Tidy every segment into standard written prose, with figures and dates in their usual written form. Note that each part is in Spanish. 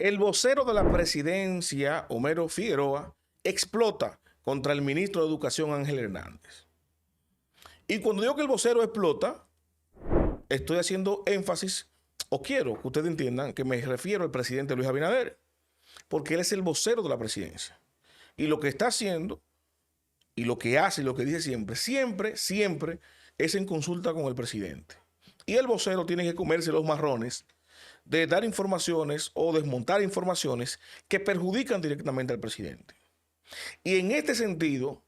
El vocero de la presidencia, Homero Figueroa, explota contra el ministro de Educación, Ángel Hernández. Y cuando digo que el vocero explota, estoy haciendo énfasis, o quiero que ustedes entiendan que me refiero al presidente Luis Abinader, porque él es el vocero de la presidencia. Y lo que está haciendo, y lo que hace, y lo que dice siempre, es en consulta con el presidente. Y el vocero tiene que comerse los marrones de dar informaciones o desmontar informaciones que perjudican directamente al presidente. Y en este sentido,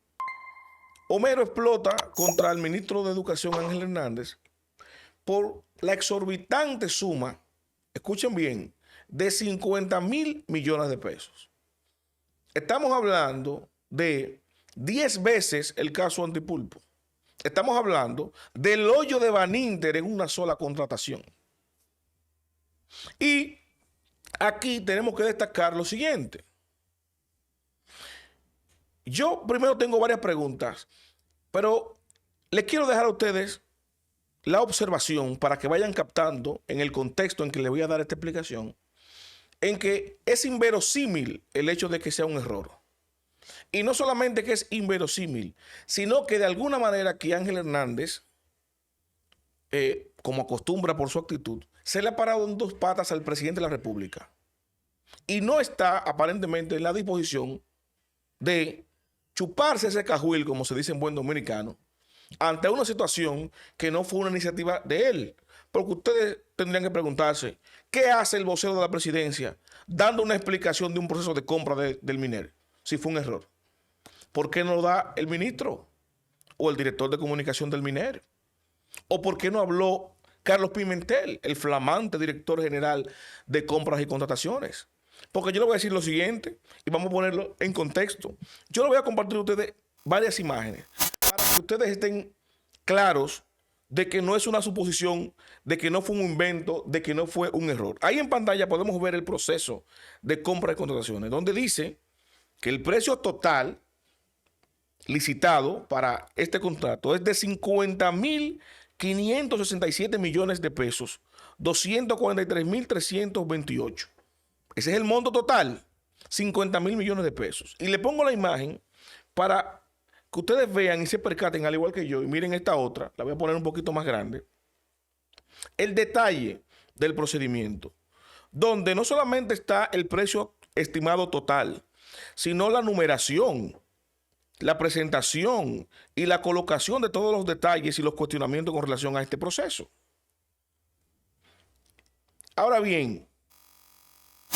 Homero explota contra el ministro de Educación, Ángel Hernández, por la exorbitante suma, escuchen bien, de 50,000 millones de pesos. Estamos hablando de 10 veces el caso Antipulpo. Estamos hablando del hoyo de Baninter en una sola contratación. Y aquí tenemos que destacar lo siguiente. Yo primero tengo varias preguntas, pero les quiero dejar a ustedes la observación para que vayan captando en el contexto en que les voy a dar esta explicación, en que es inverosímil el hecho de que sea un error. Y no solamente que es inverosímil, sino que de alguna manera aquí Ángel Hernández, como acostumbra por su actitud, se le ha parado en dos patas al presidente de la República. Y no está aparentemente en la disposición de chuparse ese cajuil, como se dice en buen dominicano, ante una situación que no fue una iniciativa de él. Porque ustedes tendrían que preguntarse, ¿qué hace el vocero de la presidencia dando una explicación de un proceso de compra del MINER? Si fue un error. ¿Por qué no lo da el ministro o el director de comunicación del MINER? ¿O por qué no habló Carlos Pimentel, el flamante director general de compras y contrataciones? Porque yo le voy a decir lo siguiente y vamos a ponerlo en contexto. Yo le voy a compartir a ustedes varias imágenes para que ustedes estén claros de que no es una suposición, de que no fue un invento, de que no fue un error. Ahí en pantalla podemos ver el proceso de compra y contrataciones, donde dice que el precio total licitado para este contrato es de 50,567 millones de pesos, 243,328. Ese es el monto total, 50,000 millones de pesos. Y le pongo la imagen para que ustedes vean y se percaten, al igual que yo, y miren esta otra, la voy a poner un poquito más grande, el detalle del procedimiento, donde no solamente está el precio estimado total, sino la numeración, la presentación y la colocación de todos los detalles y los cuestionamientos con relación a este proceso. Ahora bien,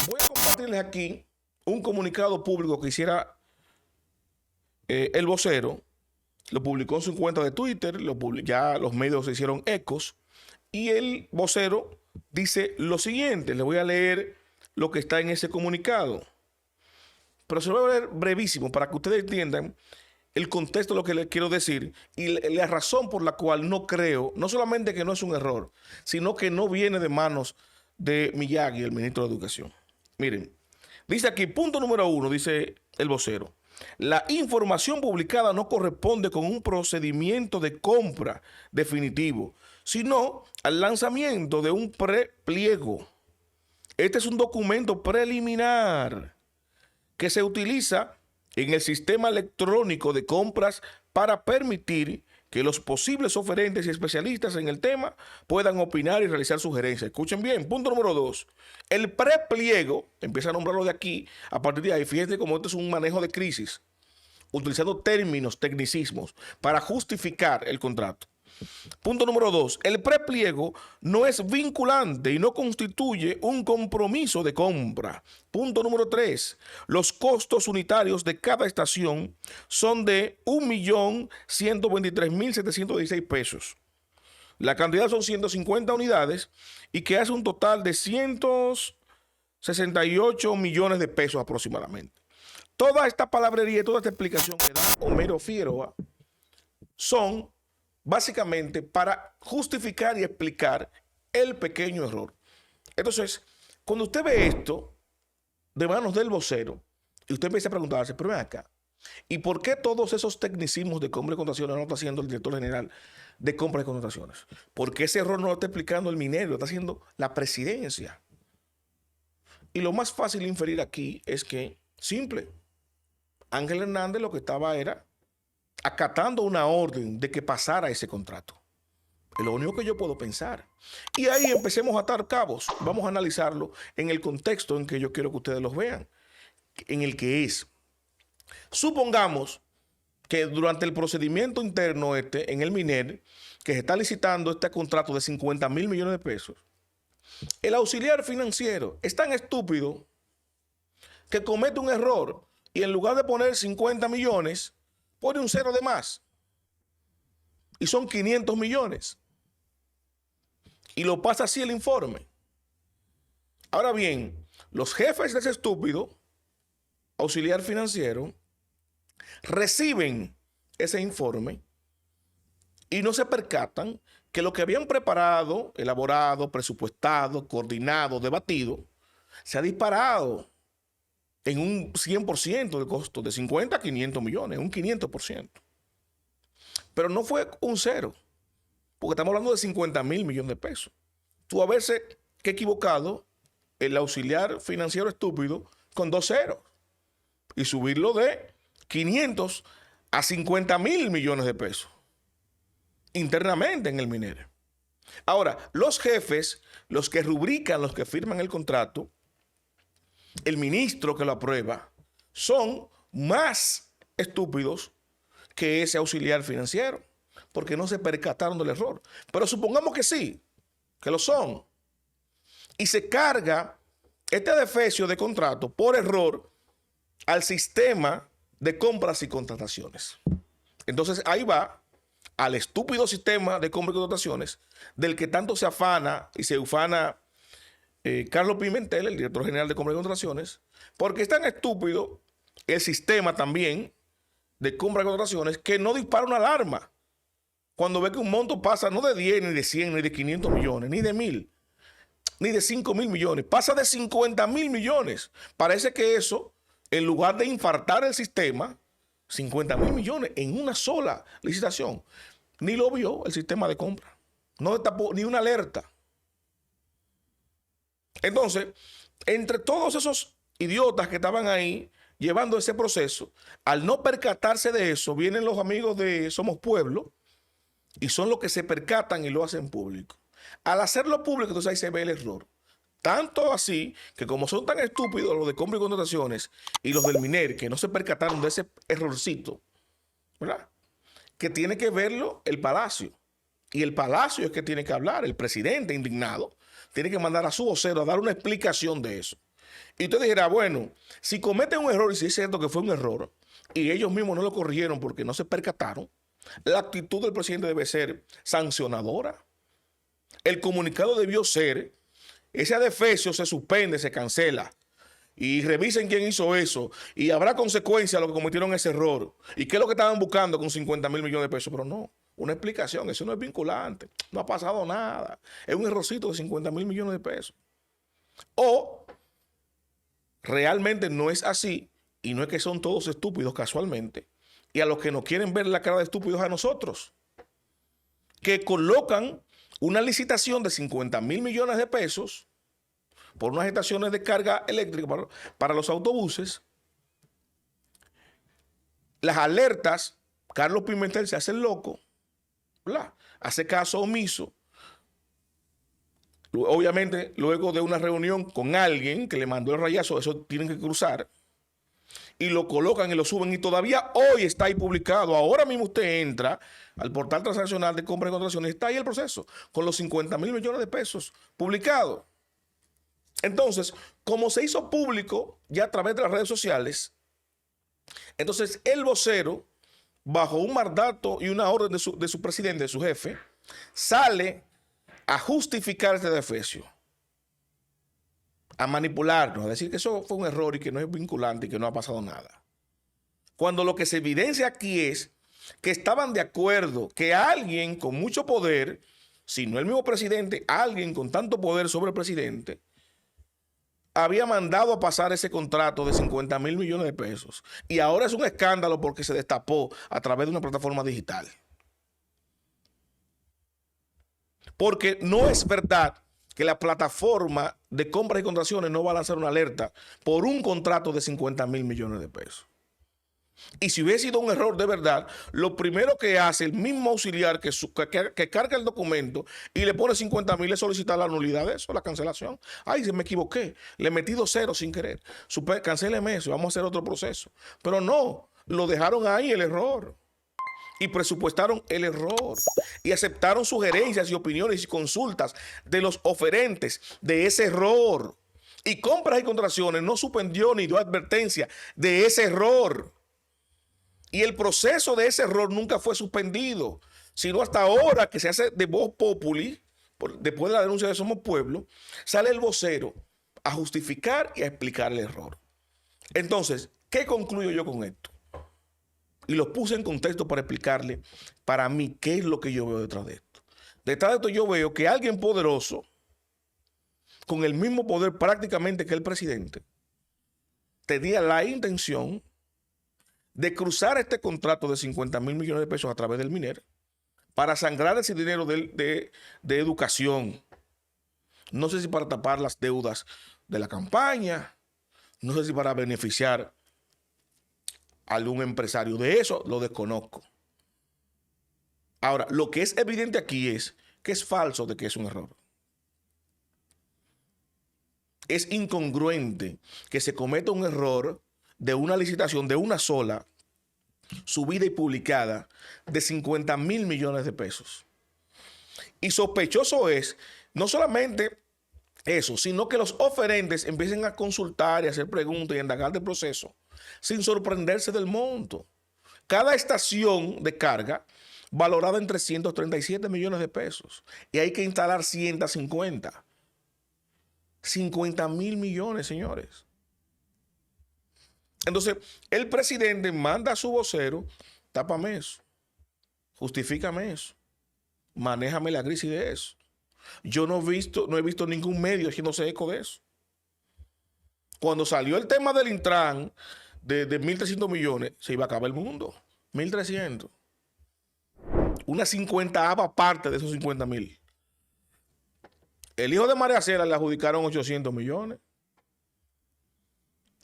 voy a compartirles aquí un comunicado público que hiciera el vocero. Lo publicó en su cuenta de Twitter, ya los medios se hicieron ecos, y el vocero dice lo siguiente. Les voy a leer lo que está en ese comunicado, pero se lo voy a leer brevísimo para que ustedes entiendan el contexto de lo que les quiero decir y la razón por la cual no creo, no solamente que no es un error, sino que no viene de manos de Miyagi, el ministro de Educación. Miren, dice aquí, punto número 1, dice el vocero: la información publicada no corresponde con un procedimiento de compra definitivo, sino al lanzamiento de un prepliego. Este es un documento preliminar que se utiliza en el sistema electrónico de compras para permitir que los posibles oferentes y especialistas en el tema puedan opinar y realizar sugerencias. Escuchen bien. Punto número 2. El prepliego, empieza a nombrarlo de aquí, a partir de ahí, fíjense cómo esto es un manejo de crisis, utilizando términos, tecnicismos, para justificar el contrato. Punto número 2. El prepliego no es vinculante y no constituye un compromiso de compra. Punto número 3. Los costos unitarios de cada estación son de 1,123,716 pesos. La cantidad son 150 unidades y que hace un total de 168 millones de pesos aproximadamente. Toda esta palabrería y toda esta explicación que da Homero Figueroa son básicamente para justificar y explicar el pequeño error. Entonces, cuando usted ve esto de manos del vocero y usted empieza a preguntarse, pero ven acá, ¿y por qué todos esos tecnicismos de compra y contrataciones no lo está haciendo el director general de compra y contrataciones? ¿Por qué ese error no lo está explicando el minero, lo está haciendo la presidencia? Y lo más fácil de inferir aquí es que, simple, Ángel Hernández lo que estaba era acatando una orden de que pasara ese contrato. Es lo único que yo puedo pensar. Y ahí empecemos a atar cabos. Vamos a analizarlo en el contexto en que yo quiero que ustedes los vean, en el que es. Supongamos que durante el procedimiento interno en el MINER, que se está licitando este contrato de 50,000 millones de pesos, el auxiliar financiero es tan estúpido que comete un error y en lugar de poner 50 millones, pone un cero de más. Y son 500 millones. Y lo pasa así el informe. Ahora bien, los jefes de ese estúpido auxiliar financiero reciben ese informe y no se percatan que lo que habían preparado, elaborado, presupuestado, coordinado, debatido, se ha disparado en un 100% de costo, de 50 a 500 millones, un 500%. Pero no fue un cero, porque estamos hablando de 50,000 millones de pesos. Tú haberse equivocado el auxiliar financiero estúpido con 2 ceros y subirlo de 500 a 50,000 millones de pesos internamente en el MINER. Ahora, los jefes, los que rubrican, los que firman el contrato, el ministro que lo aprueba, son más estúpidos que ese auxiliar financiero, porque no se percataron del error. Pero supongamos que sí, que lo son, y se carga este adefesio de contrato por error al sistema de compras y contrataciones. Entonces ahí va al estúpido sistema de compras y contrataciones del que tanto se afana y se ufana Carlos Pimentel, el director general de compras y contrataciones, porque es tan estúpido el sistema también de compras y contrataciones que no dispara una alarma cuando ve que un monto pasa no de 10, ni de 100, ni de 500 millones, ni de 1,000, ni de 5,000 millones, pasa de 50,000 millones. Parece que eso, en lugar de infartar el sistema, 50,000 millones en una sola licitación, ni lo vio el sistema de compra. No destapó ni una alerta. Entonces, entre todos esos idiotas que estaban ahí llevando ese proceso, al no percatarse de eso, vienen los amigos de Somos Pueblo y son los que se percatan y lo hacen público. Al hacerlo público, entonces ahí se ve el error. Tanto así que como son tan estúpidos los de compras y contrataciones y los del MINER que no se percataron de ese errorcito, ¿verdad? Que tiene que verlo el Palacio. Y el Palacio es que tiene que hablar. El presidente indignado tiene que mandar a su vocero a dar una explicación de eso. Y usted dirá, bueno, si cometen un error y si es cierto que fue un error y ellos mismos no lo corrigieron porque no se percataron, la actitud del presidente debe ser sancionadora. El comunicado debió ser: ese adefesio se suspende, se cancela. Y revisen quién hizo eso. Y habrá consecuencias a los que cometieron ese error. ¿Y qué es lo que estaban buscando con 50,000 millones de pesos? Pero no, una explicación. Eso no es vinculante. No ha pasado nada. Es un errorcito de 50,000 millones de pesos. O realmente no es así. Y no es que son todos estúpidos casualmente. Y a los que nos quieren ver la cara de estúpidos a nosotros. Que colocan una licitación de 50,000 millones de pesos por unas estaciones de carga eléctrica para los autobuses. Las alertas, Carlos Pimentel se hace el loco, ¿verdad? Hace caso omiso. Obviamente, luego de una reunión con alguien que le mandó el rayazo, eso tienen que cruzar. Y lo colocan y lo suben. Y todavía hoy está ahí publicado. Ahora mismo usted entra al portal transaccional de compra y contrataciones y está ahí el proceso con los 50,000 millones de pesos publicados. Entonces, como se hizo público ya a través de las redes sociales, entonces el vocero, bajo un mandato y una orden de su presidente, de su jefe, sale a justificar este adefesio, a manipularnos, a decir que eso fue un error y que no es vinculante y que no ha pasado nada. Cuando lo que se evidencia aquí es que estaban de acuerdo que alguien con mucho poder, si no el mismo presidente, alguien con tanto poder sobre el presidente, había mandado a pasar ese contrato de 50,000 millones de pesos. Y ahora es un escándalo porque se destapó a través de una plataforma digital. Porque no es verdad que la plataforma de compras y contrataciones no va a lanzar una alerta por un contrato de 50 mil millones de pesos. Y si hubiese sido un error de verdad, lo primero que hace el mismo auxiliar que carga el documento y le pone 50 mil es solicitar la nulidad de eso, la cancelación. Ay, se me equivoqué, le metí 2 ceros sin querer. Cancéleme eso, vamos a hacer otro proceso. Pero no, lo dejaron ahí el error. Y presupuestaron el error. Y aceptaron sugerencias y opiniones y consultas de los oferentes de ese error. Y compras y contrataciones no suspendió ni dio advertencia de ese error. Y el proceso de ese error nunca fue suspendido, sino hasta ahora que se hace de voz populi, después de la denuncia de Somos Pueblo, sale el vocero a justificar y a explicar el error. Entonces, ¿qué concluyo yo con esto? Y lo puse en contexto para explicarle, para mí, qué es lo que yo veo detrás de esto. Detrás de esto yo veo que alguien poderoso, con el mismo poder prácticamente que el presidente, tenía la intención de cruzar este contrato de 50 mil millones de pesos a través del MINER para sangrar ese dinero de educación. No sé si para tapar las deudas de la campaña, no sé si para beneficiar a algún empresario de eso, lo desconozco. Ahora, lo que es evidente aquí es que es falso de que es un error. Es incongruente que se cometa un error de una licitación de una sola, subida y publicada, de 50 mil millones de pesos. Y sospechoso es no solamente eso, sino que los oferentes empiecen a consultar y a hacer preguntas y a indagar del proceso sin sorprenderse del monto. Cada estación de carga valorada en 337 millones de pesos y hay que instalar 150. 50 mil millones, señores. Entonces, el presidente manda a su vocero, tápame eso, justifícame eso, manéjame la crisis de eso. Yo no he visto ningún medio haciéndose eco de eso. Cuando salió el tema del Intran de 1.300 millones, se iba a acabar el mundo. 1.300. Una 50ava parte de esos 50 mil. El hijo de María Cela le adjudicaron 800 millones.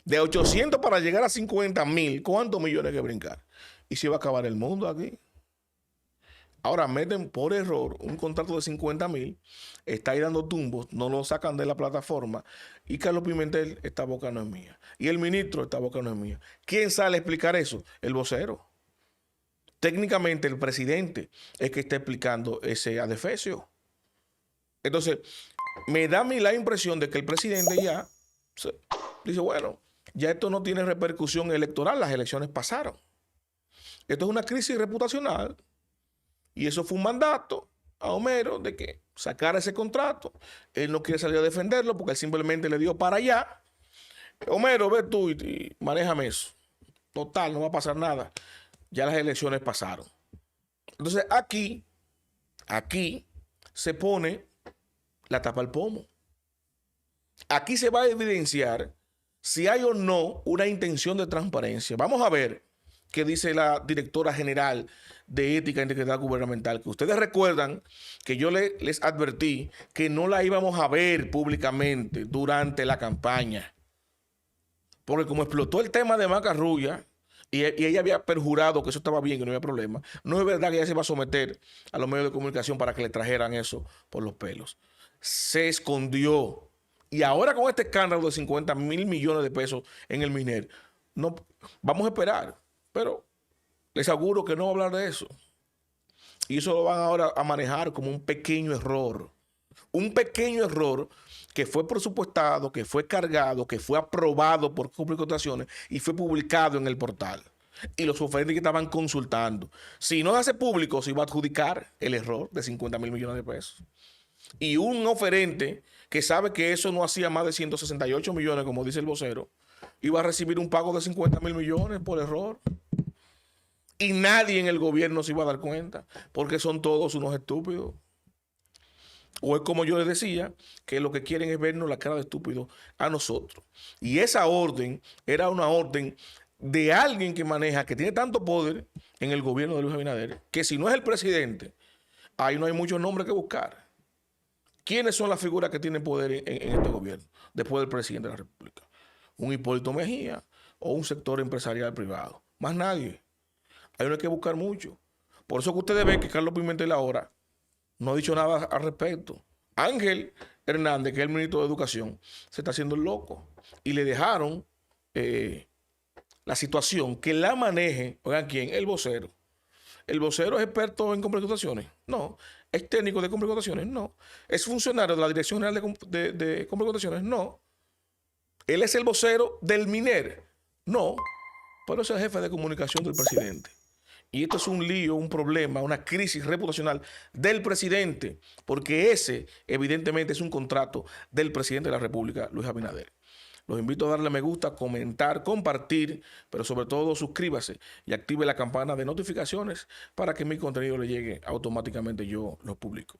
De 800 para llegar a 50 mil, ¿cuántos millones hay que brincar? Y se iba a acabar el mundo aquí. Ahora meten por error un contrato de 50 mil, está ahí dando tumbos, no lo sacan de la plataforma. Y Carlos Pimentel, esta boca no es mía. Y el ministro, esta boca no es mía. ¿Quién sale a explicar eso? El vocero. Técnicamente el presidente es que está explicando ese adefesio. Entonces, me da a mí la impresión de que el presidente ya dice, bueno, ya esto no tiene repercusión electoral, las elecciones pasaron. Esto es una crisis reputacional y eso fue un mandato a Homero de que sacara ese contrato. Él no quiere salir a defenderlo porque él simplemente le dio para allá. Homero, ve tú y manéjame eso. Total, no va a pasar nada. Ya las elecciones pasaron. Entonces aquí se pone la tapa al pomo. Aquí se va a evidenciar si hay o no una intención de transparencia. Vamos a ver qué dice la directora general de Ética e Integridad Gubernamental, que ustedes recuerdan que yo les advertí que no la íbamos a ver públicamente durante la campaña. Porque como explotó el tema de Macarrulla y ella había perjurado que eso estaba bien, que no había problema, no es verdad que ella se va a someter a los medios de comunicación para que le trajeran eso por los pelos. Se escondió. Y ahora con este escándalo de 50 mil millones de pesos en el MINER, no, vamos a esperar. Pero les aseguro que no va a hablar de eso. Y eso lo van ahora a manejar como un pequeño error. Un pequeño error que fue presupuestado, que fue cargado, que fue aprobado por Público de Contrataciones y fue publicado en el portal. Y los oferentes que estaban consultando. Si no se hace público, se iba a adjudicar el error de 50 mil millones de pesos. Y un oferente que sabe que eso no hacía más de 168 millones, como dice el vocero, iba a recibir un pago de 50 mil millones por error. Y nadie en el gobierno se iba a dar cuenta, porque son todos unos estúpidos. O es como yo les decía, que lo que quieren es vernos la cara de estúpidos a nosotros. Y esa orden era una orden de alguien que maneja, que tiene tanto poder en el gobierno de Luis Abinader, que si no es el presidente, ahí no hay muchos nombres que buscar. ¿Quiénes son las figuras que tienen poder en este gobierno después del presidente de la República? Un Hipólito Mejía o un sector empresarial privado. Más nadie. Hay uno que buscar mucho. Por eso que ustedes ven que Carlos Pimentel ahora no ha dicho nada al respecto. Ángel Hernández, que es el ministro de Educación, se está haciendo el loco. Y le dejaron la situación que la maneje, oigan quién, el vocero. ¿El vocero es experto en compra de contrataciones? No. ¿Es técnico de compra de contrataciones? No. ¿Es funcionario de la Dirección General de compra de contrataciones? No. ¿Él es el vocero del MINER? No. Pero es el jefe de comunicación del presidente. Y esto es un lío, un problema, una crisis reputacional del presidente, porque ese evidentemente es un contrato del presidente de la República, Luis Abinader. Los invito a darle me gusta, comentar, compartir, pero sobre todo suscríbase y active la campana de notificaciones para que mi contenido le llegue automáticamente, yo lo publico.